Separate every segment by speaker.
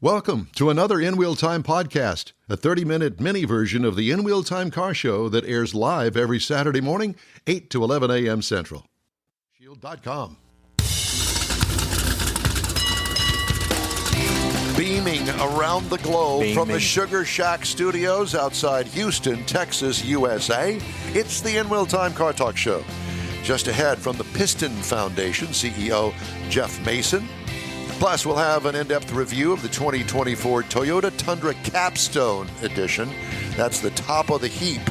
Speaker 1: Welcome to another In Wheel Time podcast, a 30-minute mini version of the In Wheel Time car show that airs live every Saturday morning, 8 to 11 a.m. Central. Shield.com. Beaming around the globe from the Sugar Shack Studios outside Houston, Texas, USA, it's the In Wheel Time Car Talk Show. Just ahead from the Piston Foundation, CEO Jeff Mason. Plus, we'll have an in-depth review of the 2024 Toyota Tundra Capstone Edition. That's the top of the heap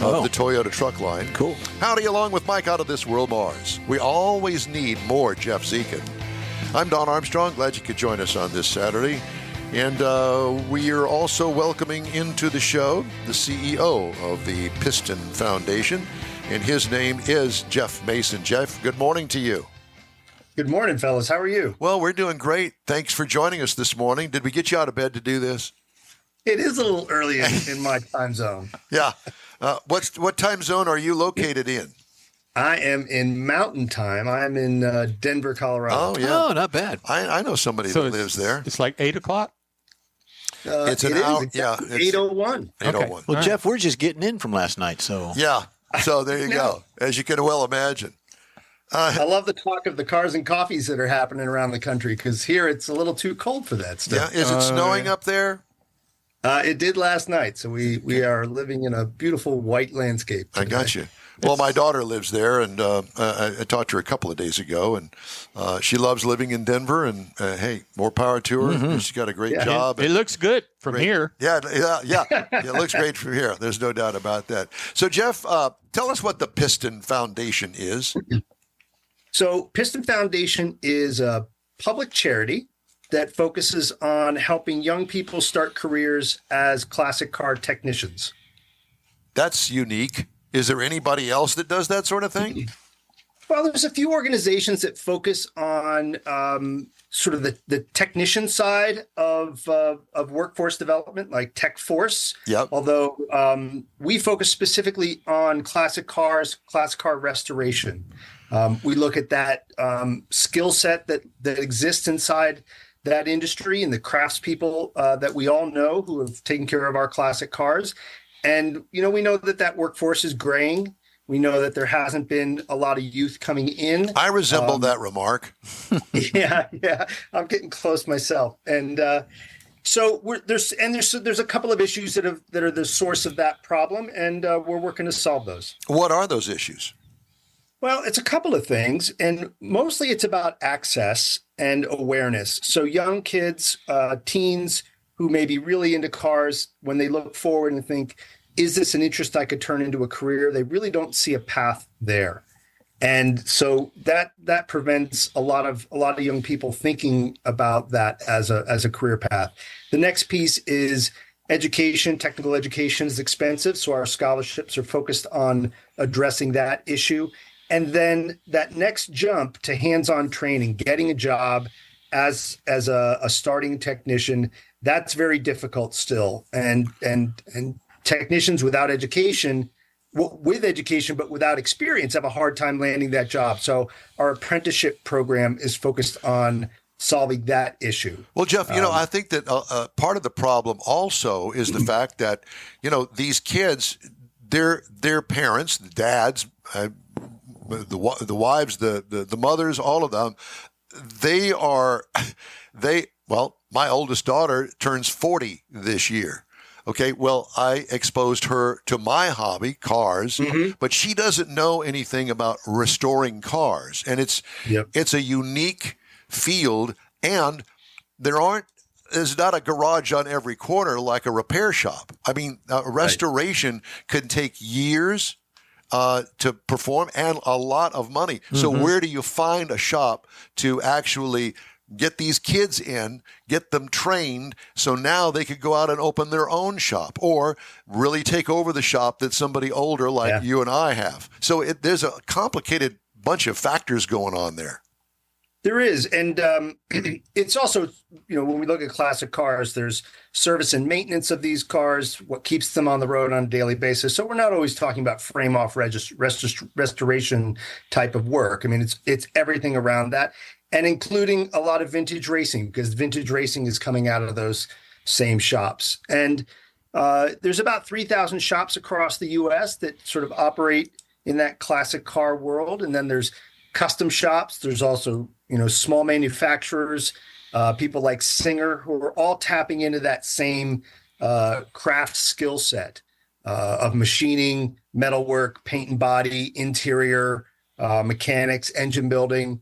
Speaker 1: of the Toyota truck line.
Speaker 2: Cool.
Speaker 1: Howdy, along with Mike out of This World Mars. We always need more Jeff Zekin. I'm Don Armstrong. Glad you could join us on this Saturday. And we are also welcoming into the show the CEO of the Piston Foundation, and his name is Jeff Mason. Jeff, good morning to you.
Speaker 3: Good morning, fellas. How are you?
Speaker 1: Well, we're doing great. Thanks for joining us this morning. Did we get you out of bed to do this?
Speaker 3: It is a little early in my time zone.
Speaker 1: Yeah. What time zone are you located in?
Speaker 3: I am in Mountain Time. I'm in Denver, Colorado.
Speaker 1: Oh, yeah.
Speaker 2: Oh, not bad.
Speaker 1: I know somebody that lives there.
Speaker 2: It's like 8 o'clock?
Speaker 1: It's an hour. Yeah.
Speaker 3: 8:01.
Speaker 1: 8:01.
Speaker 2: Okay.
Speaker 4: Well, Jeff, we're just getting in from last night, so.
Speaker 1: Yeah. So there you go. As you can well imagine.
Speaker 3: I love the talk of the cars and coffees that are happening around the country because here it's a little too cold for that stuff.
Speaker 1: Yeah. Is it snowing up there?
Speaker 3: It did last night, so we are living in a beautiful white landscape today.
Speaker 1: I got you. Well, my daughter lives there, and I talked to her a couple of days ago, and she loves living in Denver, and hey, more power to her. Mm-hmm. She's got a great job.
Speaker 2: It looks good from here.
Speaker 1: Yeah. It looks great from here. There's no doubt about that. So, Jeff, tell us what the Piston Foundation is.
Speaker 3: So Piston Foundation is a public charity that focuses on helping young people start careers as classic car technicians.
Speaker 1: That's unique. Is there anybody else that does that sort of thing?
Speaker 3: Well, there's a few organizations that focus on sort of the technician side of workforce development, like Tech Force.
Speaker 1: Yep.
Speaker 3: Although we focus specifically on classic cars, classic car restoration. We look at that skill set that exists inside that industry and the craftspeople that we all know who have taken care of our classic cars. And, we know that workforce is graying. We know that there hasn't been a lot of youth coming in.
Speaker 1: I resemble that remark.
Speaker 3: Yeah. I'm getting close myself. And so there's a couple of issues that are the source of that problem, and we're working to solve those.
Speaker 1: What are those issues?
Speaker 3: Well, it's a couple of things, and mostly it's about access and awareness. So young kids, teens who may be really into cars, when they look forward and think, is this an interest I could turn into a career? They really don't see a path there. And so that prevents a lot of young people thinking about that as a career path. The next piece is education. Technical education is expensive, so our scholarships are focused on addressing that issue. And then that next jump to hands-on training, getting a job as a starting technician, that's very difficult still. And technicians without education, with education but without experience, have a hard time landing that job. So our apprenticeship program is focused on solving that issue.
Speaker 1: Well, Jeff, I think that part of the problem also is the fact that, these kids, their parents, the dads, the wives, the mothers, all of them, my oldest daughter turns 40 this year. Okay, well, I exposed her to my hobby, cars, but she doesn't know anything about restoring cars. And it's a unique field, and there's not a garage on every corner like a repair shop. I mean, restoration could take years to perform and a lot of money. So where do you find a shop to actually get these kids in, get them trained, so now they could go out and open their own shop or really take over the shop that somebody older like you and I have? So there's a complicated bunch of factors going on there.
Speaker 3: There is. And it's also, when we look at classic cars, there's service and maintenance of these cars, what keeps them on the road on a daily basis. So we're not always talking about frame-off restoration type of work. I mean, it's everything around that. and including a lot of vintage racing, because vintage racing is coming out of those same shops. And there's about 3,000 shops across the U.S. that sort of operate in that classic car world. And then there's custom shops. There's also, small manufacturers, people like Singer, who are all tapping into that same craft skill set of machining, metalwork, paint and body, interior, mechanics, engine building.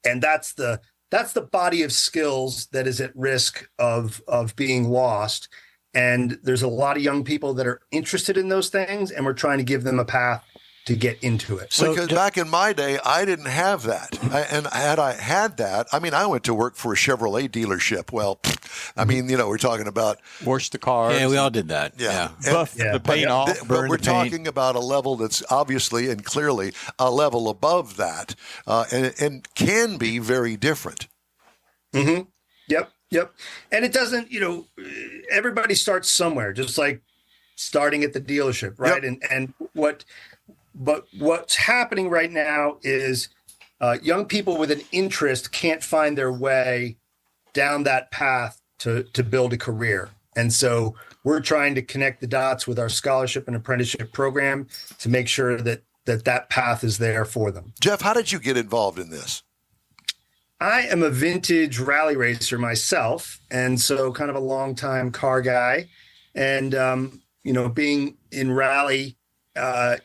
Speaker 3: And that's the body of skills that is at risk of being lost. And there's a lot of young people that are interested in those things, and we're trying to give them a path to get into it.
Speaker 1: So, because back in my day, I didn't have that. And had I had that, I went to work for a Chevrolet dealership. Well, we're talking about
Speaker 2: wash the car.
Speaker 4: Yeah, we all did that.
Speaker 1: Yeah.
Speaker 2: Buff the paint off.
Speaker 1: But we're talking about a level that's obviously and clearly a level above that, and can be very different.
Speaker 3: Mm-hmm. Yep. And it doesn't, everybody starts somewhere, just like starting at the dealership, right? Yep. And what's happening right now is young people with an interest can't find their way down that path to build a career. And so we're trying to connect the dots with our scholarship and apprenticeship program to make sure that path is there for them.
Speaker 1: Jeff, how did you get involved in this?
Speaker 3: I am a vintage rally racer myself, and so kind of a longtime car guy. And, being in rally,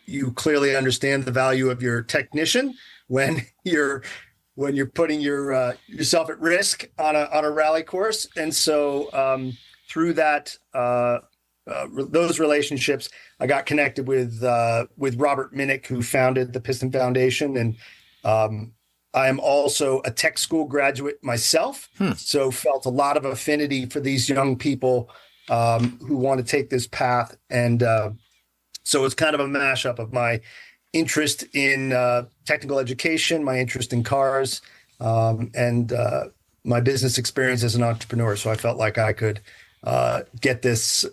Speaker 3: you clearly understand the value of your technician when you're putting yourself at risk on a rally course. And so through that, those relationships, I got connected with Robert Minnick, who founded the Piston Foundation, and I am also a tech school graduate myself, so felt a lot of affinity for these young people who want to take this path. And so it's kind of a mashup of my interest in technical education, my interest in cars, and my business experience as an entrepreneur. So I felt like I could get this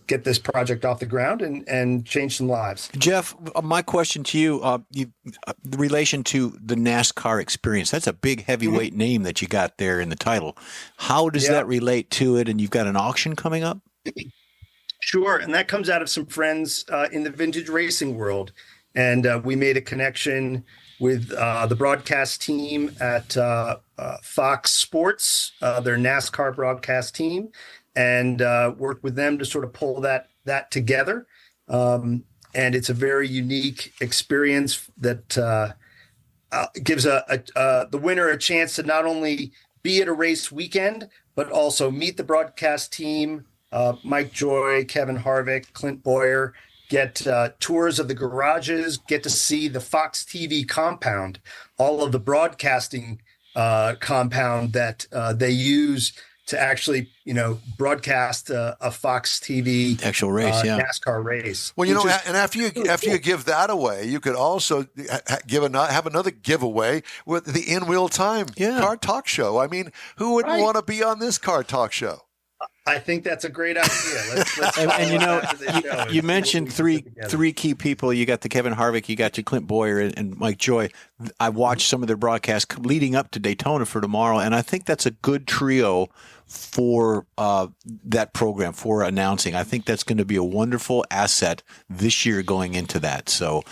Speaker 3: project off the ground and change some lives.
Speaker 4: Jeff, my question to you, the relation to the NASCAR experience, that's a big heavyweight name that you got there in the title. How does that relate to it? And you've got an auction coming up?
Speaker 3: Sure. And that comes out of some friends in the vintage racing world. And we made a connection with the broadcast team at Fox Sports, their NASCAR broadcast team, and worked with them to sort of pull that together. And it's a very unique experience that gives the winner a chance to not only be at a race weekend, but also meet the broadcast team, Mike Joy, Kevin Harvick, Clint Boyer, get tours of the garages, get to see the Fox TV compound, all of the broadcasting compound that they use to actually, broadcast a Fox TV
Speaker 4: actual race,
Speaker 3: NASCAR race.
Speaker 1: Well, and after you give that away, you could also have another giveaway with the In Real Time car talk show. Who wouldn't want to be on this car talk show?
Speaker 3: I think that's a great idea. Let's
Speaker 4: and you mentioned three key people. You got the Kevin Harvick, you got your Clint Boyer, and Mike Joy. I watched some of their broadcasts leading up to Daytona for tomorrow, and I think that's a good trio for that program, for announcing. I think that's going to be a wonderful asset this year going into that. So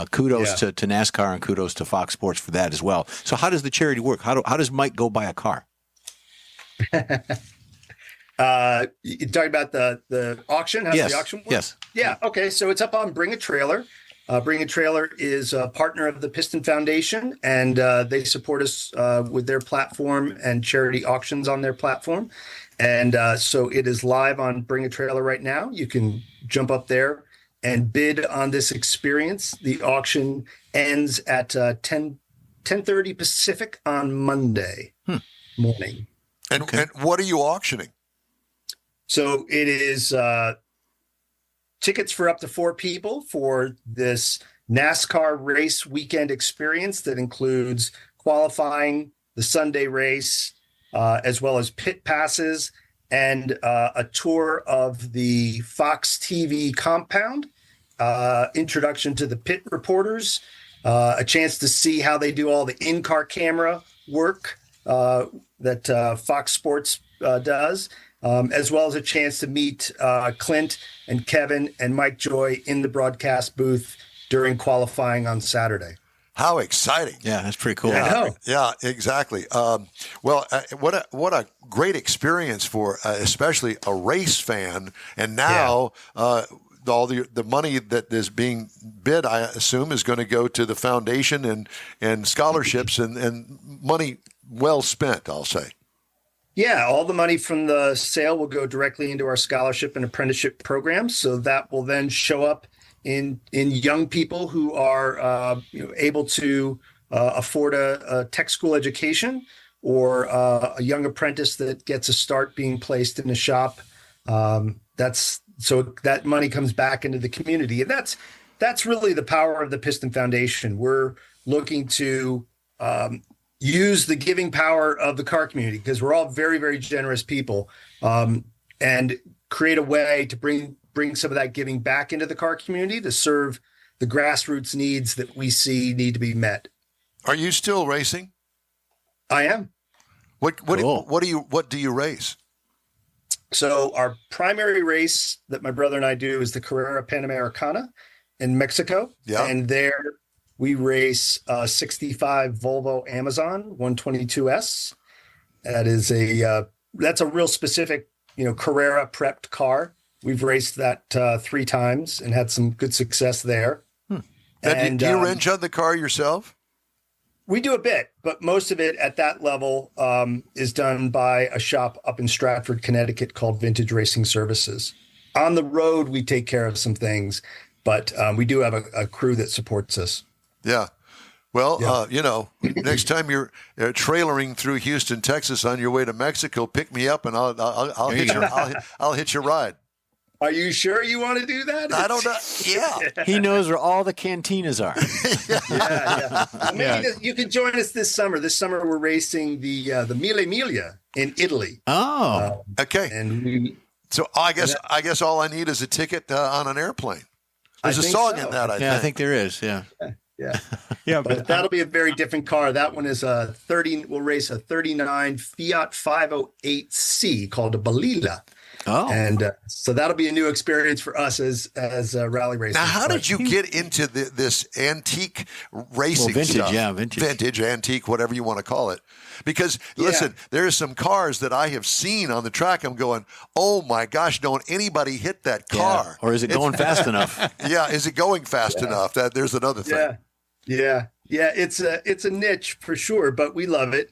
Speaker 4: kudos to NASCAR and kudos to Fox Sports for that as well. So how does the charity work? How does Mike go buy a car?
Speaker 3: You're talking about the auction? How does the auction work?
Speaker 4: Yes.
Speaker 3: Yeah. Okay. So it's up on Bring a Trailer. Bring a Trailer is a partner of the Piston Foundation, and they support us with their platform and charity auctions on their platform. And so it is live on Bring a Trailer right now. You can jump up there and bid on this experience. The auction ends at 10:30 Pacific on Monday morning.
Speaker 1: And what are you auctioning?
Speaker 3: So it is tickets for up to 4 people for this NASCAR race weekend experience that includes qualifying, the Sunday race, as well as pit passes and a tour of the Fox TV compound, introduction to the pit reporters, a chance to see how they do all the in-car camera work, that Fox Sports does, as well as a chance to meet Clint and Kevin and Mike Joy in the broadcast booth during qualifying on Saturday.
Speaker 1: How exciting!
Speaker 4: Yeah, that's pretty cool.
Speaker 3: I know.
Speaker 1: Yeah, exactly. What a great experience for especially a race fan. And now all the money that is being bid, I assume, is going to go to the foundation and scholarships and money well spent, I'll say.
Speaker 3: Yeah, all the money from the sale will go directly into our scholarship and apprenticeship programs. So that will then show up in young people who are able to afford a tech school education, or a young apprentice that gets a start being placed in a shop. So that money comes back into the community, and that's really the power of the Piston Foundation. We're looking to use the giving power of the car community, because we're all very, very generous people, and create a way to bring some of that giving back into the car community to serve the grassroots needs that we see need to be met.
Speaker 1: Are you still racing?
Speaker 3: I am.
Speaker 1: What
Speaker 4: Cool.
Speaker 1: what do you race?
Speaker 3: So our primary race that my brother and I do is the Carrera Panamericana in Mexico.
Speaker 1: Yeah.
Speaker 3: And there we race 65 Volvo Amazon 122S. That is that's a real specific, Carrera prepped car. We've raced that 3 times and had some good success there.
Speaker 1: And do you wrench on the car yourself?
Speaker 3: We do a bit, but most of it at that level is done by a shop up in Stratford, Connecticut called Vintage Racing Services. On the road, we take care of some things, but we do have a crew that supports us.
Speaker 1: Yeah. Well, next time you're trailering through Houston, Texas on your way to Mexico, pick me up and I'll hitch your ride.
Speaker 3: Are you sure you want to do that?
Speaker 1: I don't know. Yeah.
Speaker 4: He knows where all the cantinas are.
Speaker 3: Yeah. Maybe you can join us this summer. This summer we're racing the Mille Miglia in Italy.
Speaker 4: Oh,
Speaker 1: okay.
Speaker 3: And
Speaker 1: so I guess all I need is a ticket on an airplane. There's a song in that.
Speaker 4: I think there is. Yeah.
Speaker 3: Yeah.
Speaker 2: Yeah,
Speaker 3: But that'll be a very different car. That one is we'll race a 39 Fiat 508C called a Balilla.
Speaker 4: Oh,
Speaker 3: And so that'll be a new experience for us as rally racers.
Speaker 1: Now, how did you get into this antique racing
Speaker 4: vintage,
Speaker 1: stuff?
Speaker 4: yeah, vintage.
Speaker 1: Antique, whatever you want to call it. Because, listen, there are some cars that I have seen on the track. I'm going, oh, my gosh, don't anybody hit that car.
Speaker 4: Or is it going fast enough?
Speaker 1: Yeah, is it going fast enough? There's another thing.
Speaker 3: Yeah. It's a niche for sure, but we love it.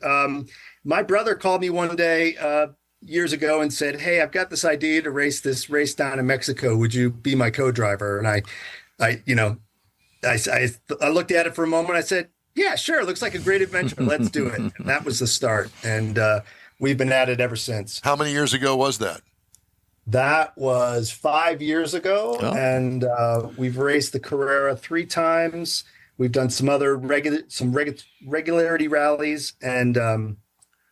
Speaker 3: My brother called me one day years ago and said, "Hey, I've got this idea to race this race down in Mexico. Would you be my co-driver?" And I looked at it for a moment. I said, "Yeah, sure. Looks like a great adventure. Let's do it." And that was the start. And we've been at it ever since.
Speaker 1: How many years ago was that?
Speaker 3: That was 5 years ago.
Speaker 4: Oh.
Speaker 3: And we've raced the Carrera 3 times. We've done some other regularity rallies, and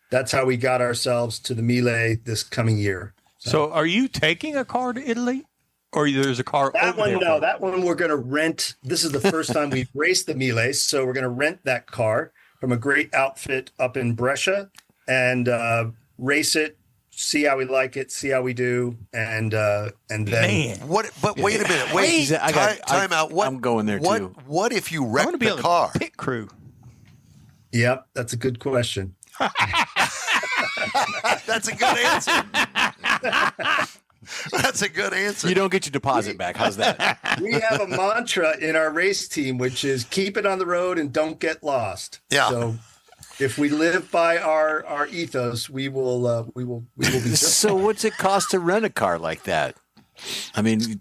Speaker 3: that's how we got ourselves to the Mille this coming year.
Speaker 2: So are you taking a car to Italy, or there's a car over there?
Speaker 3: No, that one we're going to rent. This is the first time we've raced the Mille, so we're going to rent that car from a great outfit up in Brescia and race it, see how we like it, see how we do, and then.
Speaker 2: Man.
Speaker 1: What? But wait a minute. Wait. Time out. What?
Speaker 4: I'm going there too.
Speaker 1: What if you
Speaker 2: I
Speaker 1: wreck
Speaker 2: want to be
Speaker 1: the
Speaker 2: on
Speaker 1: car?
Speaker 2: the pit crew.
Speaker 3: Yep, that's a good question.
Speaker 1: That's a good answer. That's a good answer.
Speaker 4: You don't get your deposit back. How's that?
Speaker 3: We have a mantra in our race team, which is keep it on the road and don't get lost.
Speaker 1: Yeah.
Speaker 3: So if we live by our ethos, we will be.
Speaker 4: So what's it cost to rent a car like that? I mean,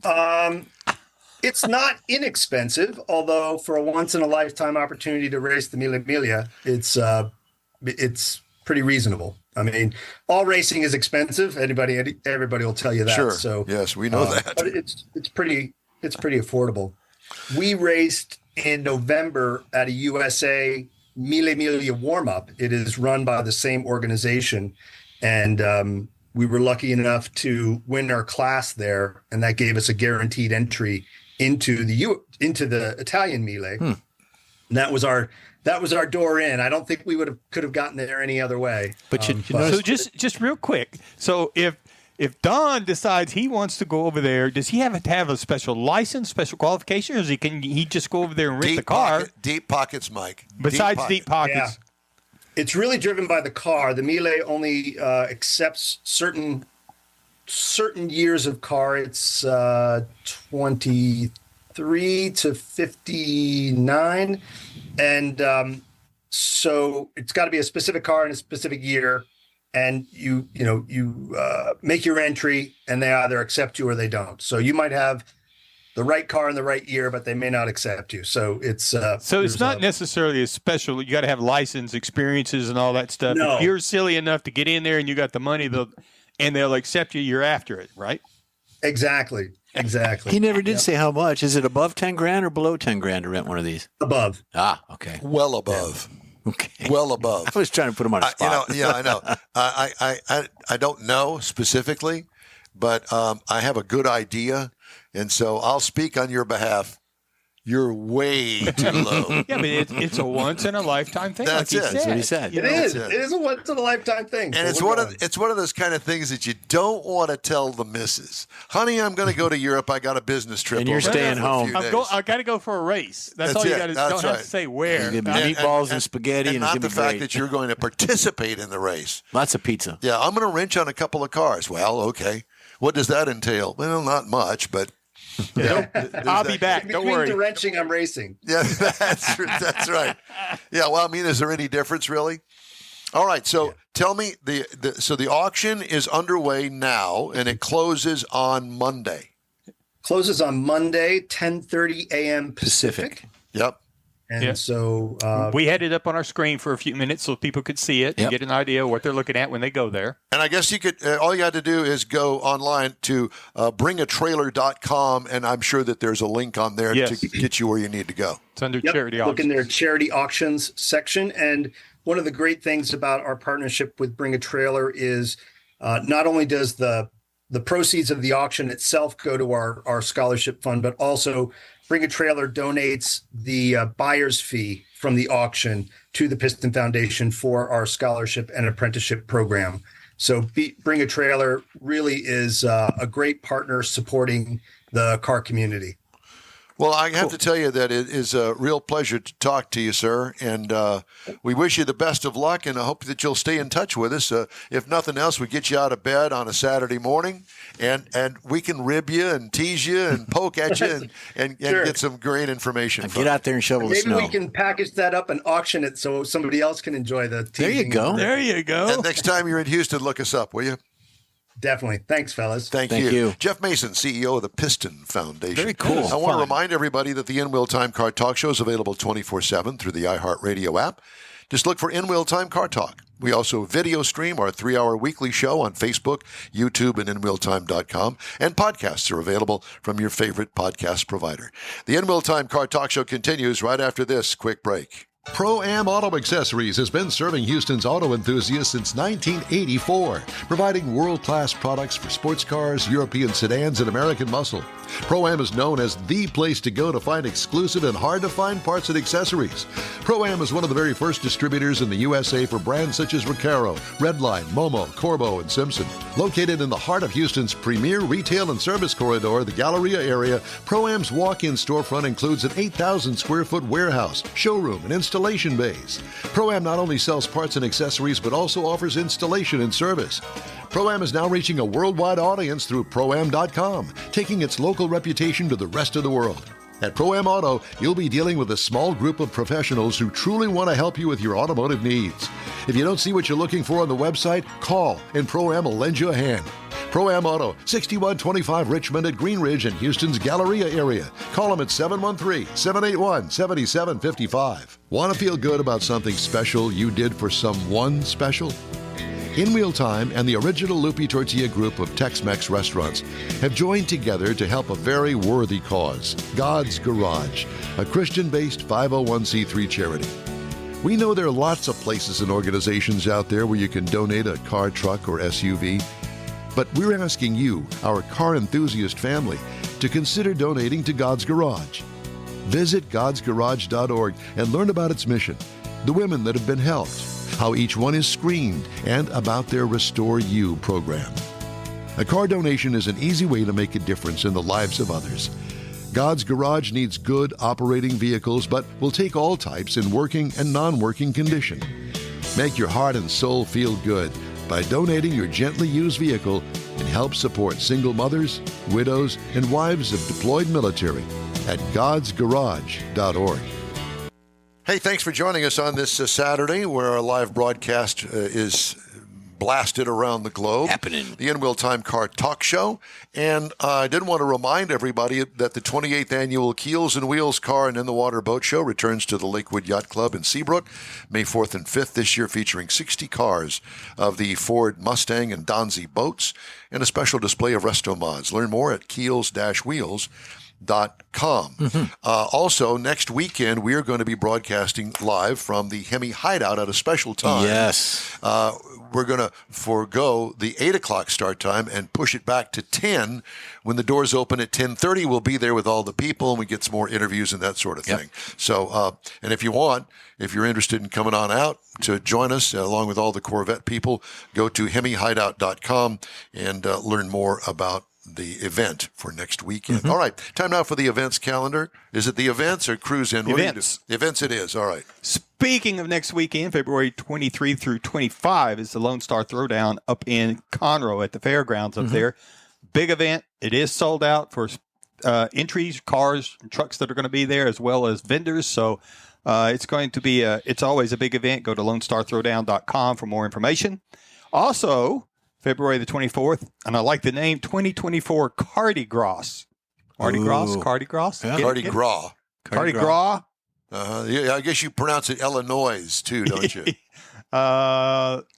Speaker 3: It's not inexpensive, although for a once in a lifetime opportunity to race the Mille Miglia, it's pretty reasonable. I mean, all racing is expensive. Everybody will tell you that.
Speaker 1: Sure.
Speaker 3: So
Speaker 1: yes, we know that.
Speaker 3: But it's pretty affordable. We raced in November at a USA Mille Miglia warm up. It is run by the same organization, and we were lucky enough to win our class there, and that gave us a guaranteed entry into the Italian Mille. And that that was our door in. I don't think we could have gotten there any other way.
Speaker 4: But
Speaker 2: so just real quick. So if Don decides he wants to go over there, does he have to have a special license, special qualification, or can he just go over there and rent the car?
Speaker 1: Deep pockets, Mike.
Speaker 2: Besides deep pockets.
Speaker 3: Yeah. It's really driven by the car. The Miele only accepts certain years of car. It's 23 to 59. And so it's got to be a specific car in a specific year. And you make your entry, and they either accept you or they don't. So you might have the right car in the right year, but they may not accept you. So it's
Speaker 2: it's not necessarily a special. You got to have license, experiences, and all that stuff.
Speaker 3: No.
Speaker 2: If you're silly enough to get in there and you got the money, they'll accept you. You're after it, right?
Speaker 3: Exactly.
Speaker 4: He never did say how much. Is it above 10 grand or below 10 grand to rent one of these?
Speaker 3: Above.
Speaker 4: Ah, okay.
Speaker 1: Well above.
Speaker 4: Yeah. Okay.
Speaker 1: Well above.
Speaker 4: I was trying to put him on a spot.
Speaker 1: I know. I don't know specifically, but I have a good idea, and so I'll speak on your behalf. You're way too low.
Speaker 2: Yeah, but it's a once in a lifetime thing.
Speaker 1: That's
Speaker 2: like
Speaker 1: it.
Speaker 2: He said.
Speaker 4: That's what he said.
Speaker 3: It is. It is a once in a lifetime thing.
Speaker 1: And
Speaker 3: So
Speaker 1: it's one of those kind of things that you don't want to tell the missus. Honey, I'm going to go to Europe. I got a business trip.
Speaker 4: And you're
Speaker 1: over
Speaker 4: staying
Speaker 1: there for a
Speaker 4: home.
Speaker 1: few days.
Speaker 2: I got to go for a race. That's
Speaker 1: That's
Speaker 2: all you
Speaker 1: it.
Speaker 2: got to.
Speaker 1: That's
Speaker 2: Don't have
Speaker 1: right.
Speaker 2: to say where.
Speaker 4: You're gonna be meatballs and spaghetti, and it's
Speaker 1: not
Speaker 4: gonna
Speaker 1: the
Speaker 4: be
Speaker 1: fact
Speaker 4: great.
Speaker 1: that you're going to participate in the race.
Speaker 4: Lots of pizza.
Speaker 1: Yeah, I'm going to wrench on a couple of cars. Well, okay. What does that entail? Well, not much, but
Speaker 2: I'll be back. Don't
Speaker 3: Between
Speaker 2: worry.
Speaker 3: the wrenching, I'm racing.
Speaker 1: yeah, that's right. Yeah, well, I mean, is there any difference really? All right, so tell me the auction is underway now, and it closes on Monday.
Speaker 3: Closes on Monday, 10:30 a.m. Pacific.
Speaker 1: Yep.
Speaker 3: And so
Speaker 2: We had it up on our screen for a few minutes so people could see it and get an idea of what they're looking at when they go there.
Speaker 1: And I guess you could, all you had to do is go online to bringatrailer.com, and I'm sure that there's a link on there to get you where you need to go.
Speaker 2: It's under charity auctions.
Speaker 3: Look in their charity auctions section. And one of the great things about our partnership with Bring a Trailer is not only does the proceeds of the auction itself go to our scholarship fund, but also Bring a Trailer donates the buyer's fee from the auction to the Piston Foundation for our scholarship and apprenticeship program. So Bring a Trailer really is a great partner supporting the car community.
Speaker 1: Well, I have to tell you that it is a real pleasure to talk to you, sir. And we wish you the best of luck, and I hope that you'll stay in touch with us. If nothing else, we get you out of bed on a Saturday morning, and we can rib you and tease you and poke at you and get some great information.
Speaker 4: Get out there and shovel the snow.
Speaker 3: Maybe we can package that up and auction it so somebody else can enjoy the teasing.
Speaker 4: There you go.
Speaker 2: There you go.
Speaker 1: And next time you're in Houston, look us up, will you?
Speaker 3: Definitely. Thanks, fellas.
Speaker 1: Thank you. Jeff Mason, CEO of the Piston Foundation.
Speaker 4: Very cool.
Speaker 1: I want to remind everybody that the In-Wheel Time Car Talk Show is available 24/7 through the iHeartRadio app. Just look for In-Wheel Time Car Talk. We also video stream our 3-hour weekly show on Facebook, YouTube, and InWheelTime.com. And podcasts are available from your favorite podcast provider. The In-Wheel Time Car Talk Show continues right after this quick break. Pro-Am Auto Accessories has been serving Houston's auto enthusiasts since 1984, providing world-class products for sports cars, European sedans, and American muscle. Pro-Am is known as the place to go to find exclusive and hard-to-find parts and accessories. Pro-Am is one of the very first distributors in the USA for brands such as Recaro, Redline, Momo, Corbo, and Simpson. Located in the heart of Houston's premier retail and service corridor, the Galleria area, Pro-Am's walk-in storefront includes an 8,000-square-foot warehouse, showroom, and installation bays. Pro-Am not only sells parts and accessories, but also offers installation and service. Pro-Am is now reaching a worldwide audience through Pro-Am.com, taking its local reputation to the rest of the world. At Pro-Am Auto, you'll be dealing with a small group of professionals who truly want to help you with your automotive needs. If you don't see what you're looking for on the website, call and Pro-Am will lend you a hand. Pro-Am Auto, 6125 Richmond at Green Ridge in Houston's Galleria area. Call them at 713-781-7755. Want to feel good about something special you did for someone special? In-Wheel Time and the original Lupi Tortilla group of Tex-Mex restaurants have joined together to help a very worthy cause, God's Garage, a Christian-based 501c3 charity. We know there are lots of places and organizations out there where you can donate a car, truck, or SUV, but we're asking you, our car enthusiast family, to consider donating to God's Garage. Visit godsgarage.org and learn about its mission the women that have been helped, how each one is screened, and about their Restore You program. A car donation is an easy way to make a difference in the lives of others. God's Garage needs good operating vehicles, but will take all types in working and non-working condition. Make your heart and soul feel good by donating your gently used vehicle and help support single mothers, widows, and wives of deployed military at godsgarage.org. Hey, thanks for joining us on this Saturday where our live broadcast is blasted around the globe.
Speaker 4: Happening.
Speaker 1: The In Wheel Time Car Talk Show. And I did want to remind everybody that the 28th annual Keels and Wheels Car and In the Water Boat Show returns to the Lakewood Yacht Club in Seabrook, May 4th and 5th this year, featuring 60 cars of the Ford Mustang and Donzi boats and a special display of resto mods. Learn more at keels-wheels.com. Also, next weekend, we are going to be broadcasting live from the Hemi Hideout at a special time.
Speaker 4: Yes.
Speaker 1: We're going to forego the 8 o'clock start time and push it back to 10. When the doors open at 10:30, we'll be there with all the people, and we get some more interviews and that sort of thing. So, and if you're interested in coming on out to join us, along with all the Corvette people, go to hemihideout.com and learn more about the event for next weekend. All right, time now for the events calendar. Is it the events or cruise in?
Speaker 2: Events.
Speaker 1: Events it is. All right.
Speaker 2: Speaking of next weekend, February 23 through 25 is the Lone Star Throwdown up in Conroe at the fairgrounds up there. Big event. It is sold out for entries, cars, and trucks that are going to be there, as well as vendors. So it's going to be it's always a big event. Go to LoneStarThrowdown.com for more information. Also, February the 24th, and I like the name, 2024 Cardi Gras. Cardi Gras? Cardi Gras?
Speaker 4: Yeah.
Speaker 1: Cardi Gras.
Speaker 2: Cardi Gras.
Speaker 1: Yeah, I guess you pronounce it Illinois too, don't you?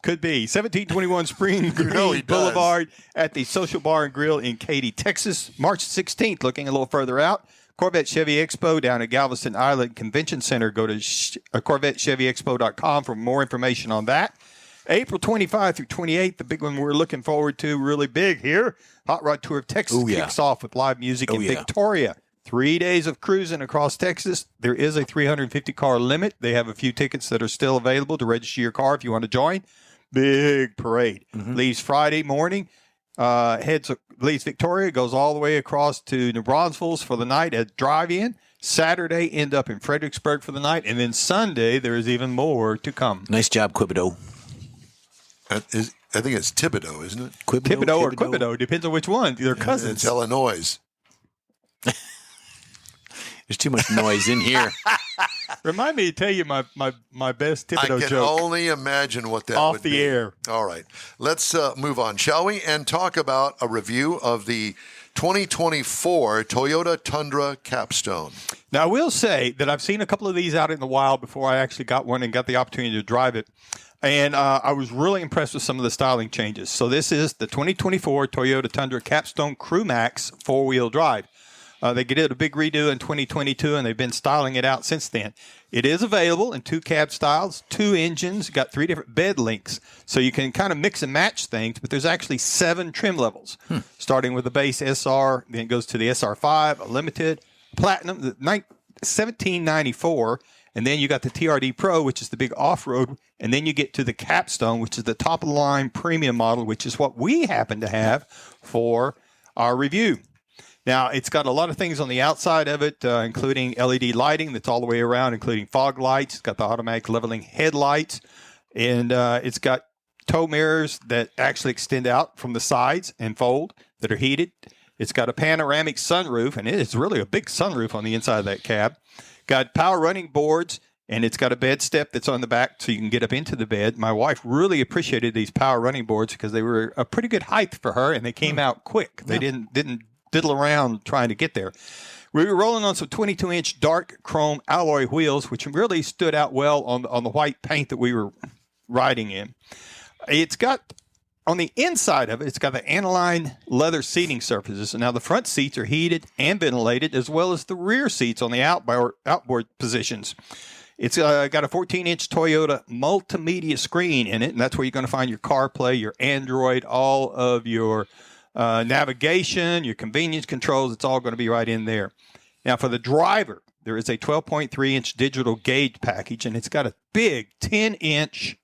Speaker 2: Could be. 1721 Spring Green Boulevard at the Social Bar and Grill in Katy, Texas. March 16th, looking a little further out. Corvette Chevy Expo down at Galveston Island Convention Center. Go to CorvetteChevyExpo.com for more information on that. April 25 through 28, the big one we're looking forward to, really big here. Hot Rod Tour of Texas kicks off with live music in Victoria. 3 days of cruising across Texas. There is a 350-car limit. They have a few tickets that are still available to register your car if you want to join. Big parade. Leaves Friday morning. Leaves Victoria, goes all the way across to New Braunfels for the night at drive-in. Saturday, end up in Fredericksburg for the night. And then Sunday, there is even more to come.
Speaker 4: Nice job, Quibido.
Speaker 1: I think it's Thibodeau, isn't it?
Speaker 2: Thibodeau or Quibido, depends on which one. They're cousins.
Speaker 1: It's Illinois.
Speaker 4: There's too much noise in here.
Speaker 2: Remind me to tell you my best Thibodeau
Speaker 1: I can
Speaker 2: joke.
Speaker 1: only imagine what that
Speaker 2: Off
Speaker 1: would
Speaker 2: the
Speaker 1: be.
Speaker 2: air.
Speaker 1: All right. Let's move on, shall we? And talk about a review of the 2024 Toyota Tundra Capstone.
Speaker 2: Now, I will say that I've seen a couple of these out in the wild before I actually got one and got the opportunity to drive it. And I was really impressed with some of the styling changes. So this is the 2024 Toyota Tundra Capstone Crew Max four-wheel drive. They did a big redo in 2022, and they've been styling it out since then. It is available in 2 cab styles, 2 engines, got 3 different bed lengths. So you can kind of mix and match things, but there's actually 7 trim levels, starting with the base SR, then it goes to the SR5, a limited, platinum, the 1794, and then you got the TRD Pro, which is the big off-road, and then you get to the Capstone, which is the top-of-the-line premium model, which is what we happen to have for our review. Now, it's got a lot of things on the outside of it, including LED lighting that's all the way around, including fog lights. It's got the automatic leveling headlights, and it's got tow mirrors that actually extend out from the sides and fold that are heated. It's got a panoramic sunroof, and it's really a big sunroof on the inside of that cab. Got power running boards, and it's got a bed step that's on the back so you can get up into the bed. My wife really appreciated these power running boards because they were a pretty good height for her, and they came out quick. They didn't diddle around trying to get there. We were rolling on some 22-inch dark chrome alloy wheels, which really stood out well on the white paint that we were riding in. It's got, on the inside of it, it's got the aniline leather seating surfaces. Now, the front seats are heated and ventilated, as well as the rear seats on the outboard positions. It's got a 14-inch Toyota multimedia screen in it, and that's where you're going to find your CarPlay, your Android, all of your navigation, your convenience controls. It's all going to be right in there. Now, for the driver, there is a 12.3-inch digital gauge package, and it's got a big 10-inch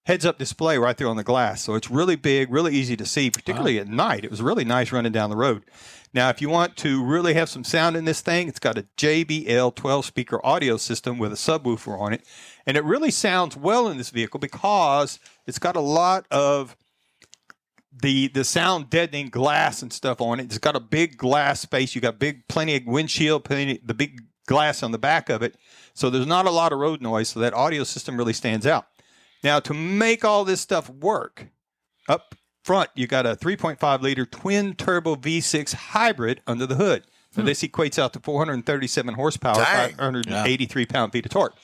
Speaker 2: heads-up display right there on the glass. So it's really big, really easy to see, particularly at night. It was really nice running down the road. Now, if you want to really have some sound in this thing, it's got a JBL 12-speaker audio system with a subwoofer on it. And it really sounds well in this vehicle because it's got a lot of the sound deadening glass and stuff on it. It's got a big glass space. You got plenty of windshield, the big glass on the back of it. So there's not a lot of road noise. So that audio system really stands out. Now, to make all this stuff work, up front, you got a 3.5-liter twin-turbo V6 hybrid under the hood. So this equates out to 437 horsepower, 583 pound-feet of torque.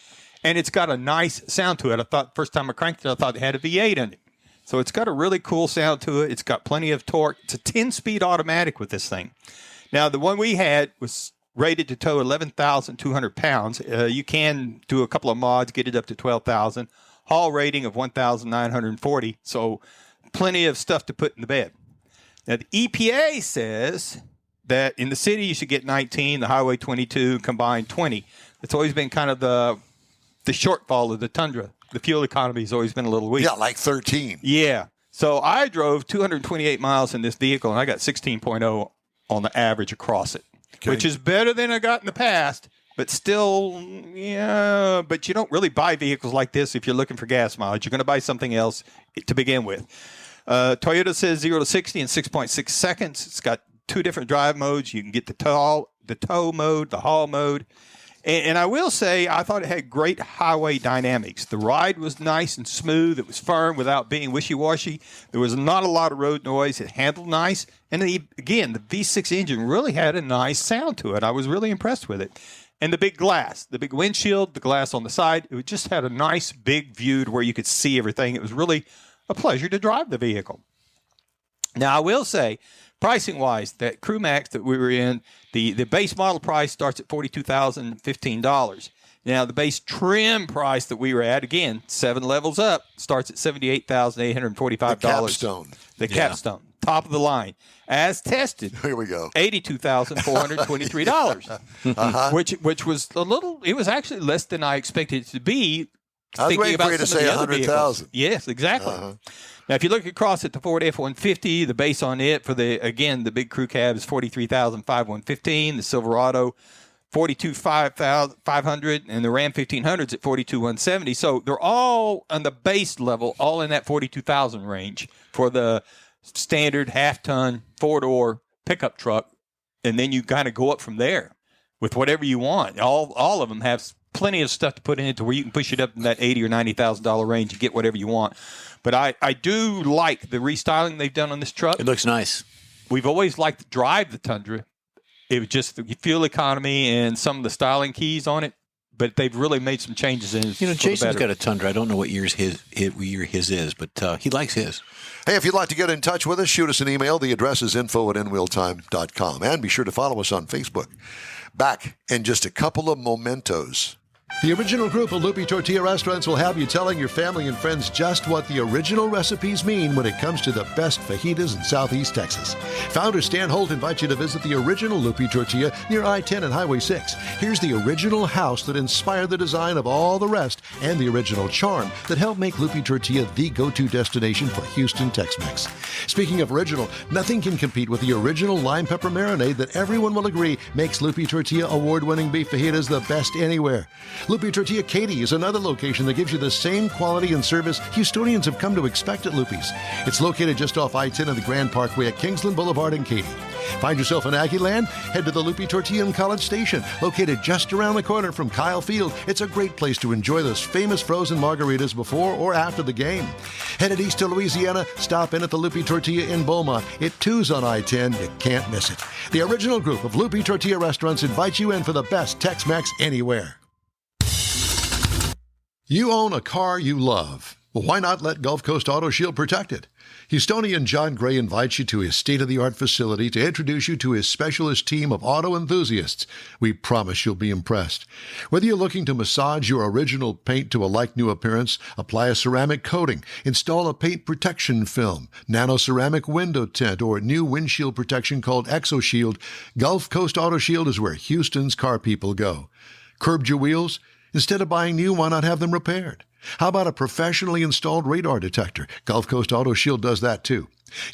Speaker 2: And it's got a nice sound to it. I thought, first time I cranked it, I thought it had a V8 in it. So it's got a really cool sound to it. It's got plenty of torque. It's a 10-speed automatic with this thing. Now, the one we had was rated to tow 11,200 pounds. You can do a couple of mods, get it up to 12,000. Haul rating of 1,940. So plenty of stuff to put in the bed. Now, the EPA says that in the city you should get 19, the highway 22, combined 20. It's always been kind of the shortfall of the Tundra. The fuel economy has always been a little weak.
Speaker 1: Yeah, like 13.
Speaker 2: Yeah. So I drove 228 miles in this vehicle, and I got 16.0 on the average across it, which is better than I got in the past. But still, yeah, but you don't really buy vehicles like this if you're looking for gas mileage. You're going to buy something else to begin with. Toyota says 0 to 60 in 6.6 seconds. It's got two different drive modes. You can get the tow mode, the haul mode. And I will say, I thought it had great highway dynamics. The ride was nice and smooth. It was firm without being wishy-washy. There was not a lot of road noise. It handled nice. And again, the V6 engine really had a nice sound to it. I was really impressed with it. And the big glass, the big windshield, the glass on the side, it just had a nice big view to where you could see everything. It was really a pleasure to drive the vehicle. Now, I will say, pricing-wise, that Crew Max that we were in, the base model price starts at $42,015. Now, the base trim price that we were at, again, 7 levels up, starts at $78,845.
Speaker 1: The capstone.
Speaker 2: The capstone, top of the line. As tested,
Speaker 1: here we go.
Speaker 2: $82,423, which was a little. It was actually less than I expected it to be.
Speaker 1: I was waiting for you to say 100,000.
Speaker 2: Yes, exactly. Now, if you look across at the Ford F-150, the base on it for the big crew cab is $43,515. The Silverado, $42,500, and the Ram 1500's at $42,170. So they're all on the base level, all in that $42,000 range for the standard half-ton 4-door pickup truck, and then you kind of go up from there with whatever you want. All of them have plenty of stuff to put in it to where you can push it up in that $80,000 or $90,000 range and get whatever you want. But I do like the restyling they've done on this truck.
Speaker 4: It looks nice.
Speaker 2: We've always liked to drive the Tundra. It was just the fuel economy and some of the styling keys on it, but they've really made some changes in it.
Speaker 4: You know, Jason's got a Tundra. I don't know what year his is, but he likes his.
Speaker 1: Hey, if you'd like to get in touch with us, shoot us an email. The address is info@inwheeltime.com. And be sure to follow us on Facebook. Back in just a couple of mementos. The original group of Lupi Tortilla restaurants will have you telling your family and friends just what the original recipes mean when it comes to the best fajitas in Southeast Texas. Founder Stan Holt invites you to visit the original Lupi Tortilla near I-10 and Highway 6. Here's the original house that inspired the design of all the rest and the original charm that helped make Lupi Tortilla the go-to destination for Houston Tex-Mex. Speaking of original, nothing can compete with the original lime pepper marinade that everyone will agree makes Lupi Tortilla award-winning beef fajitas the best anywhere. Lupi Tortilla Katy is another location that gives you the same quality and service Houstonians have come to expect at Lupi's. It's located just off I-10 and the Grand Parkway at Kingsland Boulevard in Katy. Find yourself in Aggie Land? Head to the Lupi Tortilla in College Station, located just around the corner from Kyle Field. It's a great place to enjoy those famous frozen margaritas before or after the game. Headed east to Louisiana, stop in at the Lupi Tortilla in Beaumont. It too's on I-10. You can't miss it. The original group of Lupi Tortilla restaurants invites you in for the best Tex-Mex anywhere. You own a car you love. Well, why not let Gulf Coast Auto Shield protect it? Houstonian John Gray invites you to his state-of-the-art facility to introduce you to his specialist team of auto enthusiasts. We promise you'll be impressed. Whether you're looking to massage your original paint to a like-new appearance, apply a ceramic coating, install a paint protection film, nano-ceramic window tint, or new windshield protection called ExoShield, Gulf Coast Auto Shield is where Houston's car people go. Curbed your wheels? Instead of buying new, why not have them repaired? How about a professionally installed radar detector? Gulf Coast Auto Shield does that too.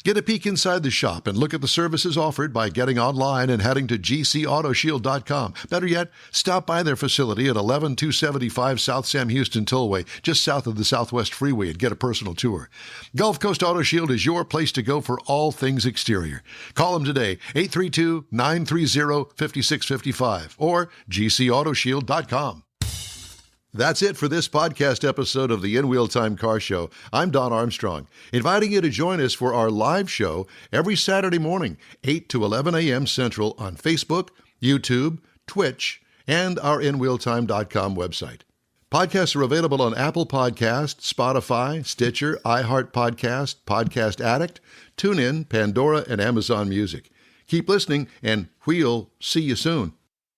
Speaker 1: Get a peek inside the shop and look at the services offered by getting online and heading to gcautoshield.com. Better yet, stop by their facility at 11275 South Sam Houston Tollway, just south of the Southwest Freeway, and get a personal tour. Gulf Coast Auto Shield is your place to go for all things exterior. Call them today, 832-930-5655 or gcautoshield.com. That's it for this podcast episode of the In Wheel Time Car Show. I'm Don Armstrong, inviting you to join us for our live show every Saturday morning, 8 to 11 a.m. Central on Facebook, YouTube, Twitch, and our InWheelTime.com website. Podcasts are available on Apple Podcasts, Spotify, Stitcher, iHeart Podcast, Podcast Addict, TuneIn, Pandora, and Amazon Music. Keep listening, and we'll see you soon.